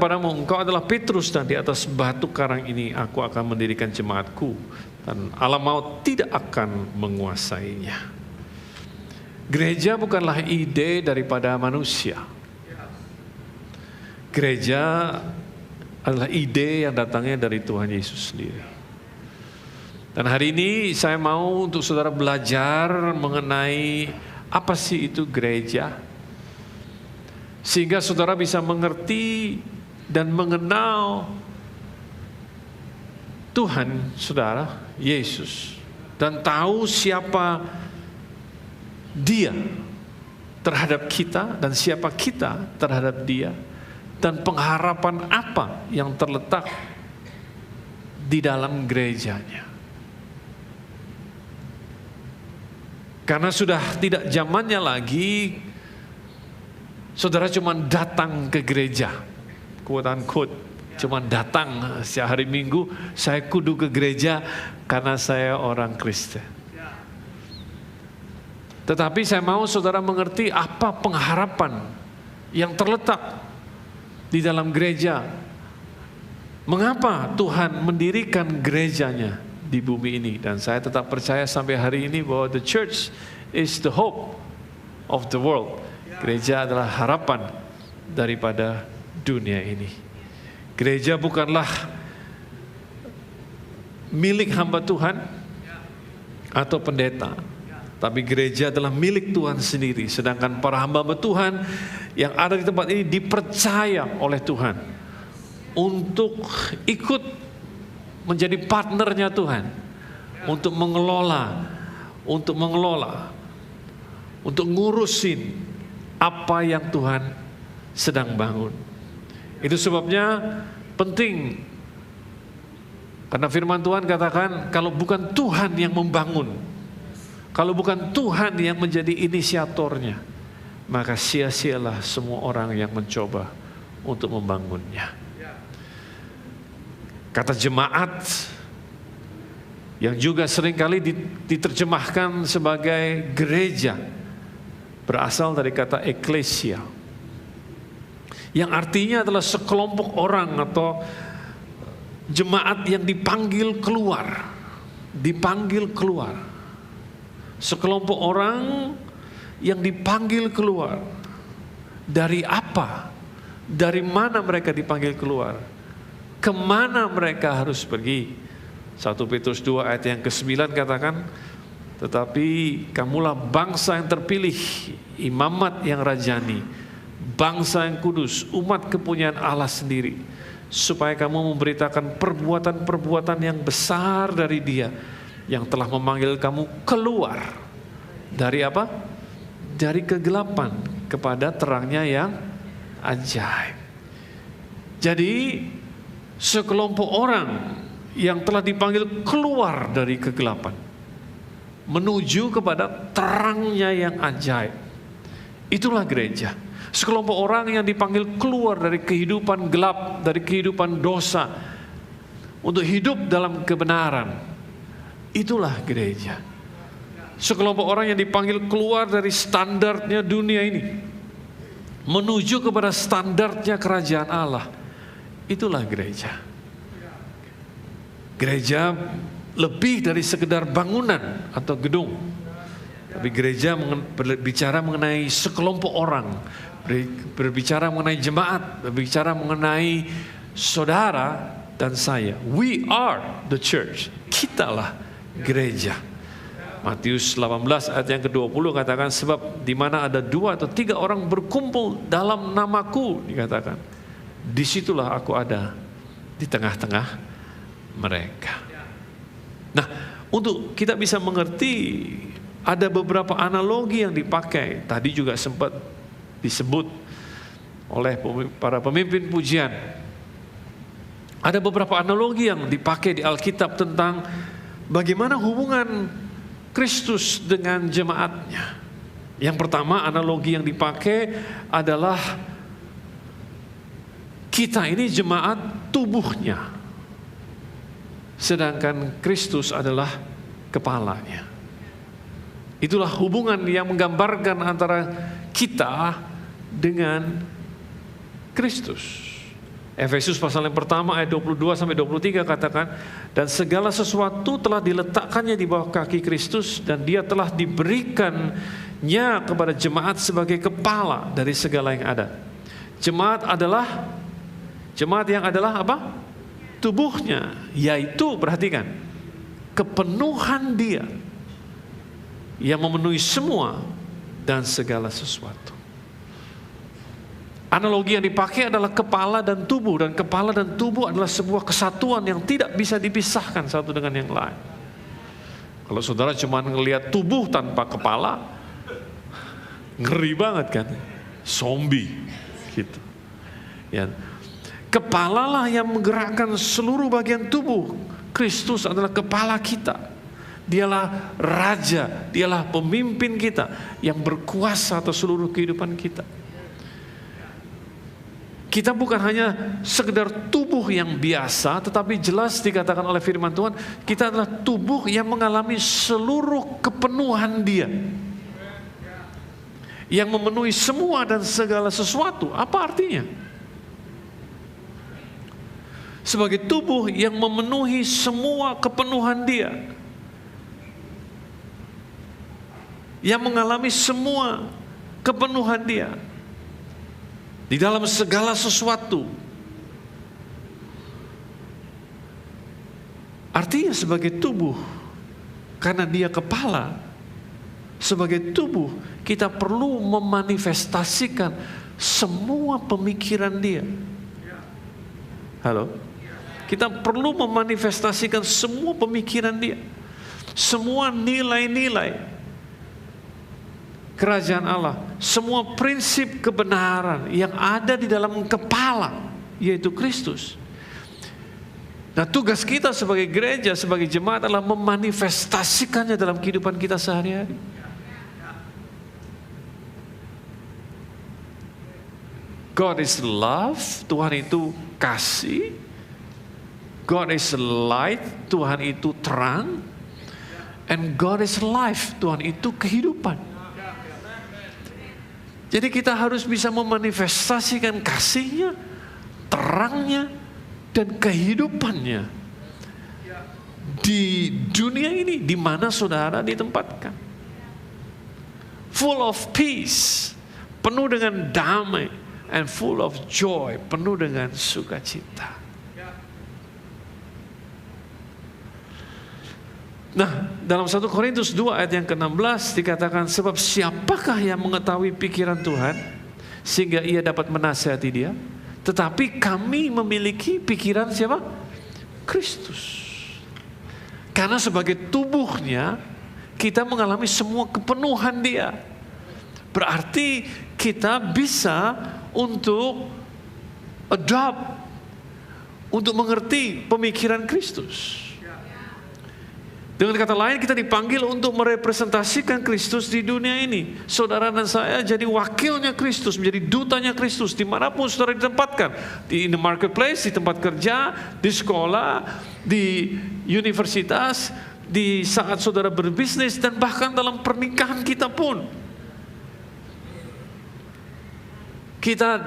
Padamu, engkau adalah Petrus, dan di atas batu karang ini aku akan mendirikan jemaatku, dan alam maut tidak akan menguasainya. Gereja bukanlah ide daripada manusia. Gereja adalah ide yang datangnya dari Tuhan Yesus sendiri. Dan hari ini saya mau untuk saudara belajar mengenai apa sih itu gereja, sehingga saudara bisa mengerti dan mengenal Tuhan saudara, Yesus, dan tahu siapa Dia terhadap kita dan siapa kita terhadap Dia, dan pengharapan apa yang terletak di dalam gerejanya. Karena sudah tidak zamannya lagi saudara cuma datang ke gereja, quote unquote, cuma datang sehari Minggu, saya kudu ke gereja karena saya orang Kristen. Tetapi saya mau saudara mengerti apa pengharapan yang terletak di dalam gereja. Mengapa Tuhan mendirikan gerejanya di bumi ini? Dan saya tetap percaya sampai hari ini bahwa the church is the hope of the world. Gereja adalah harapan daripada dunia ini. Gereja bukanlah milik hamba Tuhan atau pendeta, tapi gereja adalah milik Tuhan sendiri. Sedangkan para hamba Tuhan yang ada di tempat ini dipercaya oleh Tuhan untuk ikut menjadi partnernya Tuhan, untuk mengelola, untuk ngurusin apa yang Tuhan sedang bangun. Itu sebabnya penting, karena firman Tuhan katakan kalau bukan Tuhan yang membangun, kalau bukan Tuhan yang menjadi inisiatornya, maka sia-sialah semua orang yang mencoba untuk membangunnya. Kata jemaat yang juga seringkali diterjemahkan sebagai gereja berasal dari kata eklesia, yang artinya adalah sekelompok orang atau jemaat yang dipanggil keluar. Sekelompok orang yang dipanggil keluar. Dari apa? Dari mana mereka dipanggil keluar? Kemana mereka harus pergi? 1 Petrus 2 ayat yang ke-9 katakan, tetapi kamulah bangsa yang terpilih, imamat yang rajani, bangsa yang kudus, umat kepunyaan Allah sendiri, supaya kamu memberitakan perbuatan-perbuatan yang besar dari Dia yang telah memanggil kamu keluar dari apa? Dari kegelapan kepada terangnya yang ajaib. Jadi sekelompok orang yang telah dipanggil keluar dari kegelapan menuju kepada terangnya yang ajaib, itulah gereja. Sekelompok orang yang dipanggil keluar dari kehidupan gelap, dari kehidupan dosa, untuk hidup dalam kebenaran, itulah gereja. Sekelompok orang yang dipanggil keluar dari standarnya dunia ini menuju kepada standarnya kerajaan Allah, itulah gereja. Gereja lebih dari sekedar bangunan atau gedung, tapi gereja berbicara mengenai sekelompok orang, berbicara mengenai jemaat, berbicara mengenai saudara dan saya. We are the church. Kitalah gereja. Matius 18 ayat yang ke-20 katakan, sebab di mana ada 2 atau 3 orang berkumpul dalam namaku, dikatakan, disitulah aku ada di tengah-tengah mereka. Nah, untuk kita bisa mengerti, ada beberapa analogi yang dipakai. Tadi juga sempat disebut oleh para pemimpin pujian. Ada beberapa analogi yang dipakai di Alkitab tentang bagaimana hubungan Kristus dengan jemaatnya. Yang pertama, analogi yang dipakai adalah kita ini jemaat tubuhnya, sedangkan Kristus adalah kepalanya. Itulah hubungan yang menggambarkan antara kita dengan Kristus. Efesus pasal yang pertama ayat 22 sampai 23 katakan, dan segala sesuatu telah diletakkannya di bawah kaki Kristus, dan dia telah diberikannya kepada jemaat sebagai kepala dari segala yang ada. Jemaat yang adalah apa? Tubuhnya, yaitu, perhatikan, kepenuhan dia yang memenuhi semua dan segala sesuatu. Analogi yang dipakai adalah kepala dan tubuh, dan kepala dan tubuh adalah sebuah kesatuan yang tidak bisa dipisahkan satu dengan yang lain. Kalau saudara cuma ngelihat tubuh tanpa kepala, ngeri banget kan, zombie gitu. Ya. Kepalalah yang menggerakkan seluruh bagian tubuh. Kristus adalah kepala kita. Dialah raja, dialah pemimpin kita yang berkuasa atas seluruh kehidupan kita. Kita bukan hanya sekedar tubuh yang biasa, tetapi jelas dikatakan oleh firman Tuhan, kita adalah tubuh yang mengalami seluruh kepenuhan Dia, yang memenuhi semua dan segala sesuatu. Apa artinya? Sebagai tubuh yang memenuhi semua kepenuhan Dia, yang mengalami semua kepenuhan Dia di dalam segala sesuatu. Artinya sebagai tubuh, karena Dia kepala, sebagai tubuh kita perlu memanifestasikan semua pemikiran Dia. Halo? Kita perlu memanifestasikan semua pemikiran Dia, semua nilai-nilai kerajaan Allah, semua prinsip kebenaran yang ada di dalam kepala, yaitu Kristus. Nah, tugas kita sebagai gereja, sebagai jemaat adalah memanifestasikannya dalam kehidupan kita sehari-hari. God is love, Tuhan itu kasih. God is light, Tuhan itu terang. And God is life, Tuhan itu kehidupan. Jadi kita harus bisa memanifestasikan kasih-Nya, terangnya, dan kehidupannya di dunia ini, di mana saudara ditempatkan. Full of peace, penuh dengan damai, and full of joy, penuh dengan sukacita. Nah, dalam 1 Korintus 2 ayat yang ke-16 dikatakan, sebab siapakah yang mengetahui pikiran Tuhan sehingga ia dapat menasihati Dia? Tetapi kami memiliki pikiran siapa? Kristus. Karena sebagai tubuhnya kita mengalami semua kepenuhan Dia. Berarti kita bisa untuk adopt, untuk mengerti pemikiran Kristus. Dengan kata lain, kita dipanggil untuk merepresentasikan Kristus di dunia ini. Saudara dan saya jadi wakilnya Kristus, menjadi dutanya Kristus dimanapun saudara ditempatkan. In the marketplace, di tempat kerja, di sekolah, di universitas, di saat saudara berbisnis, dan bahkan dalam pernikahan kita pun. Kita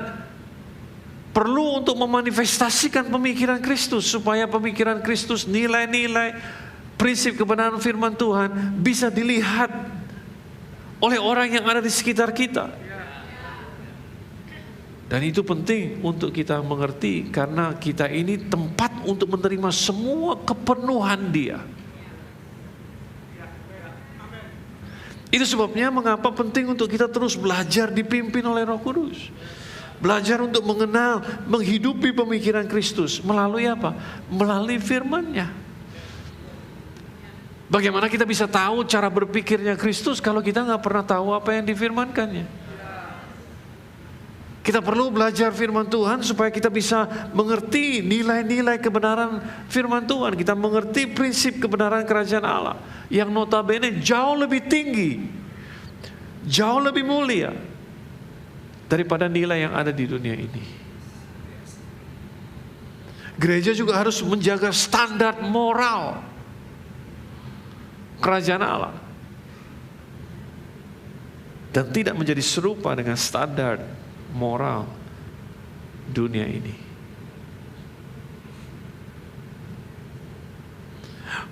perlu untuk memanifestasikan pemikiran Kristus, supaya pemikiran Kristus, nilai-nilai, prinsip kebenaran firman Tuhan bisa dilihat oleh orang yang ada di sekitar kita. Dan itu penting untuk kita mengerti, karena kita ini tempat untuk menerima semua kepenuhan Dia. Itu sebabnya mengapa penting untuk kita terus belajar dipimpin oleh Roh Kudus. Belajar untuk mengenal, menghidupi pemikiran Kristus. Melalui apa? Melalui firman-Nya. Bagaimana kita bisa tahu cara berpikirnya Kristus kalau kita nggak pernah tahu apa yang difirmankannya? Kita perlu belajar firman Tuhan supaya kita bisa mengerti nilai-nilai kebenaran firman Tuhan. Kita mengerti prinsip kebenaran kerajaan Allah yang notabene jauh lebih tinggi, jauh lebih mulia daripada nilai yang ada di dunia ini. Gereja juga harus menjaga standar moral kerajaan Allah dan tidak menjadi serupa dengan standar moral dunia ini.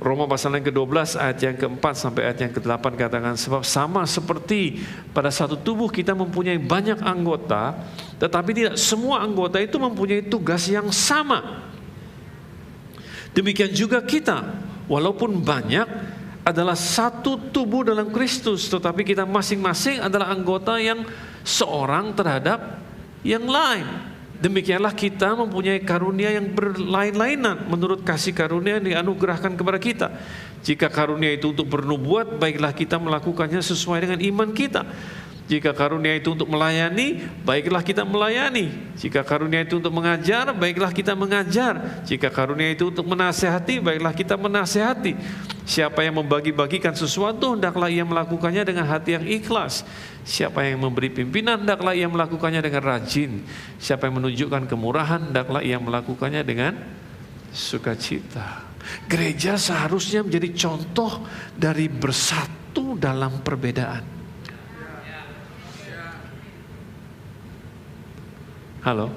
Roma pasal yang ke-12 ayat yang ke-4 sampai ayat yang ke-8 katakan, sebab sama seperti pada satu tubuh kita mempunyai banyak anggota, tetapi tidak semua anggota itu mempunyai tugas yang sama. Demikian juga kita, walaupun banyak, adalah satu tubuh dalam Kristus, tetapi kita masing-masing adalah anggota yang seorang terhadap yang lain. Demikianlah kita mempunyai karunia yang berlain-lainan menurut kasih karunia yang dianugerahkan kepada kita. Jika karunia itu untuk bernubuat, baiklah kita melakukannya sesuai dengan iman kita. Jika karunia itu untuk melayani, baiklah kita melayani. Jika karunia itu untuk mengajar, baiklah kita mengajar. Jika karunia itu untuk menasehati, baiklah kita menasehati. Siapa yang membagi-bagikan sesuatu, hendaklah ia melakukannya dengan hati yang ikhlas. Siapa yang memberi pimpinan, hendaklah ia melakukannya dengan rajin. Siapa yang menunjukkan kemurahan, hendaklah ia melakukannya dengan sukacita. Gereja seharusnya menjadi contoh dari bersatu dalam perbedaan. Halo?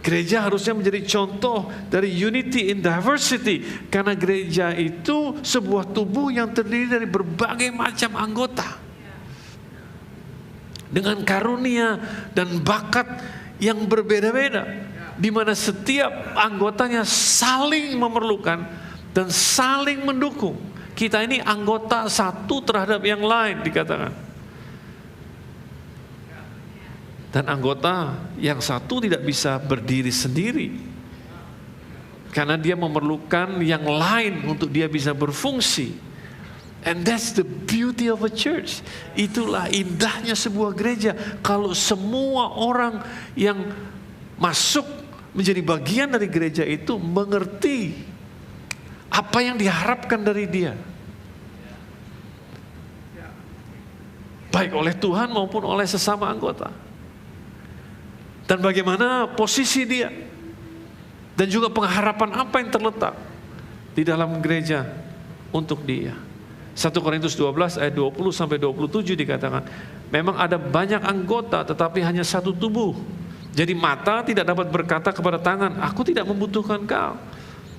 Gereja harusnya menjadi contoh dari unity in diversity, karena gereja itu sebuah tubuh yang terdiri dari berbagai macam anggota dengan karunia dan bakat yang berbeda-beda, di mana setiap anggotanya saling memerlukan dan saling mendukung. Kita ini anggota satu terhadap yang lain dikatakan. Dan anggota yang satu tidak bisa berdiri sendiri, karena dia memerlukan yang lain untuk dia bisa berfungsi. And that's the beauty of a church. Itulah indahnya sebuah gereja, kalau semua orang yang masuk menjadi bagian dari gereja itu mengerti apa yang diharapkan dari dia, baik oleh Tuhan maupun oleh sesama anggota. Dan bagaimana posisi dia, dan juga pengharapan apa yang terletak di dalam gereja untuk dia. 1 Korintus 12 ayat 20 sampai 27 dikatakan, memang ada banyak anggota tetapi hanya satu tubuh. Jadi mata tidak dapat berkata kepada tangan, aku tidak membutuhkan kau.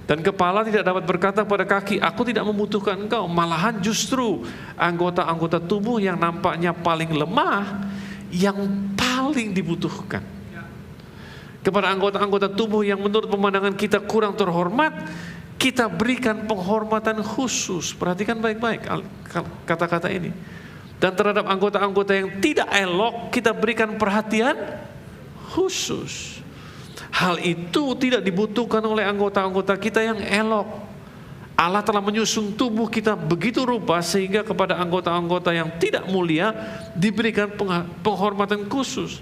Dan kepala tidak dapat berkata kepada kaki, aku tidak membutuhkan engkau. Malahan justru anggota-anggota tubuh yang nampaknya paling lemah yang paling dibutuhkan. Kepada anggota-anggota tubuh yang menurut pemandangan kita kurang terhormat, kita berikan penghormatan khusus. Perhatikan baik-baik kata-kata ini. Dan terhadap anggota-anggota yang tidak elok, kita berikan perhatian khusus. Hal itu tidak dibutuhkan oleh anggota-anggota kita yang elok. Allah telah menyusun tubuh kita begitu rupa sehingga kepada anggota-anggota yang tidak mulia diberikan penghormatan khusus,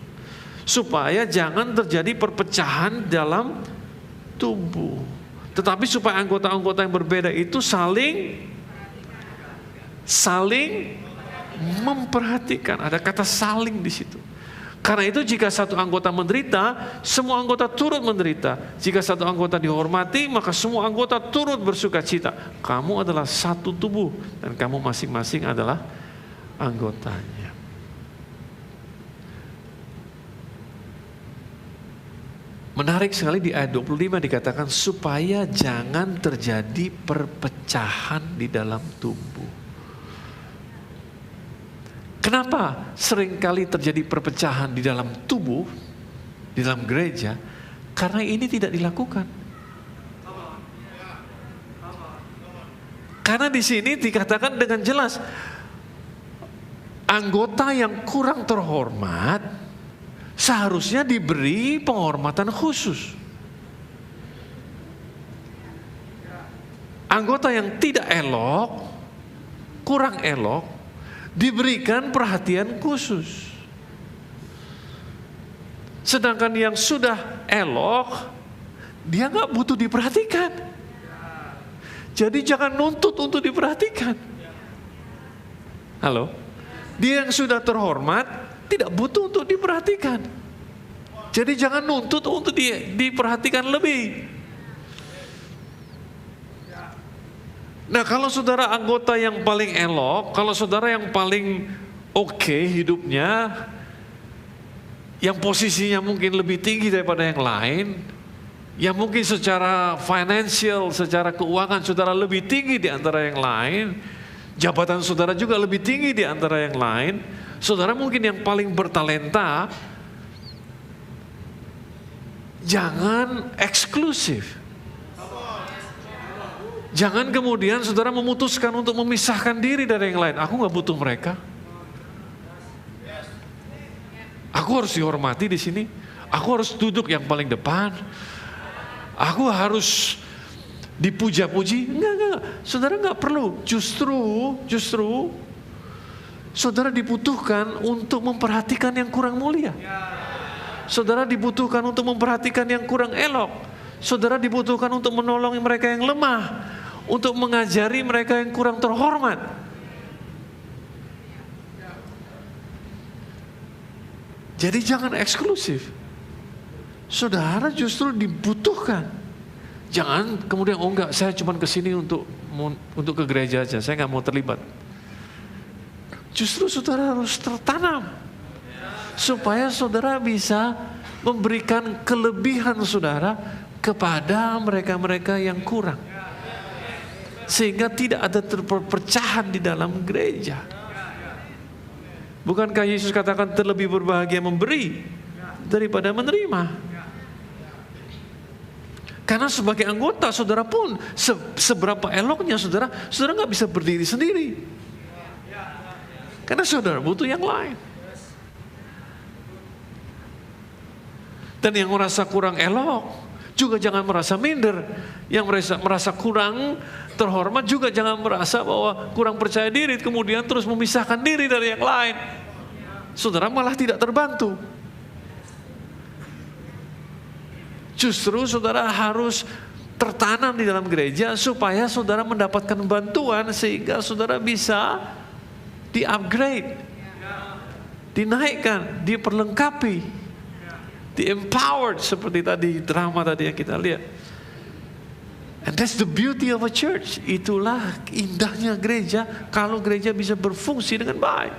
supaya jangan terjadi perpecahan dalam tubuh, tetapi supaya anggota-anggota yang berbeda itu saling memperhatikan. Ada kata saling di situ. Karena itu jika satu anggota menderita, semua anggota turut menderita. Jika satu anggota dihormati, maka semua anggota turut bersukacita. Kamu adalah satu tubuh dan kamu masing-masing adalah anggotanya. Menarik sekali di ayat 25 dikatakan supaya jangan terjadi perpecahan di dalam tubuh. Kenapa seringkali terjadi perpecahan di dalam tubuh, di dalam gereja? Karena ini tidak dilakukan. Karena di sini dikatakan dengan jelas, anggota yang kurang terhormat seharusnya diberi penghormatan khusus. Anggota yang tidak elok, kurang elok, diberikan perhatian khusus. Sedangkan yang sudah elok, dia nggak butuh diperhatikan. Jadi jangan nuntut untuk diperhatikan. Halo? Dia yang sudah terhormat tidak butuh untuk diperhatikan. Jadi jangan nuntut untuk diperhatikan lebih. Nah, kalau saudara anggota yang paling elok, kalau saudara yang paling oke hidupnya, yang posisinya mungkin lebih tinggi daripada yang lain, yang mungkin secara financial, secara keuangan saudara lebih tinggi di antara yang lain, jabatan saudara juga lebih tinggi di antara yang lain, saudara mungkin yang paling bertalenta, jangan eksklusif. Jangan kemudian saudara memutuskan untuk memisahkan diri dari yang lain. Aku gak butuh mereka. Aku harus dihormati di sini. Aku harus duduk yang paling depan. Aku harus dipuja-puji. Enggak. Saudara gak perlu. Justru saudara dibutuhkan untuk memperhatikan yang kurang mulia. Saudara dibutuhkan untuk memperhatikan yang kurang elok. Saudara dibutuhkan untuk menolong mereka yang lemah. Untuk mengajari mereka yang kurang terhormat. Jadi jangan eksklusif. Saudara justru dibutuhkan. Jangan kemudian, oh enggak, saya cuma kesini untuk ke gereja aja, saya nggak mau terlibat. Justru saudara harus tertanam. Supaya saudara bisa memberikan kelebihan saudara kepada mereka-mereka yang kurang. Sehingga tidak ada perpecahan di dalam gereja. Bukankah Yesus katakan terlebih berbahagia memberi daripada menerima? Karena sebagai anggota saudara pun seberapa eloknya saudara nggak bisa berdiri sendiri. Karena saudara butuh yang lain. Dan yang merasa kurang elok juga jangan merasa minder. Yang merasa kurang terhormat juga jangan merasa bahwa kurang percaya diri, kemudian terus memisahkan diri dari yang lain. Saudara malah tidak terbantu. Justru saudara harus tertanam di dalam gereja supaya saudara mendapatkan bantuan sehingga saudara bisa di-upgrade, dinaikkan, diperlengkapi, di-empowered seperti tadi drama tadi yang kita lihat. And that's the beauty of a church. Itulah indahnya gereja kalau gereja bisa berfungsi dengan baik.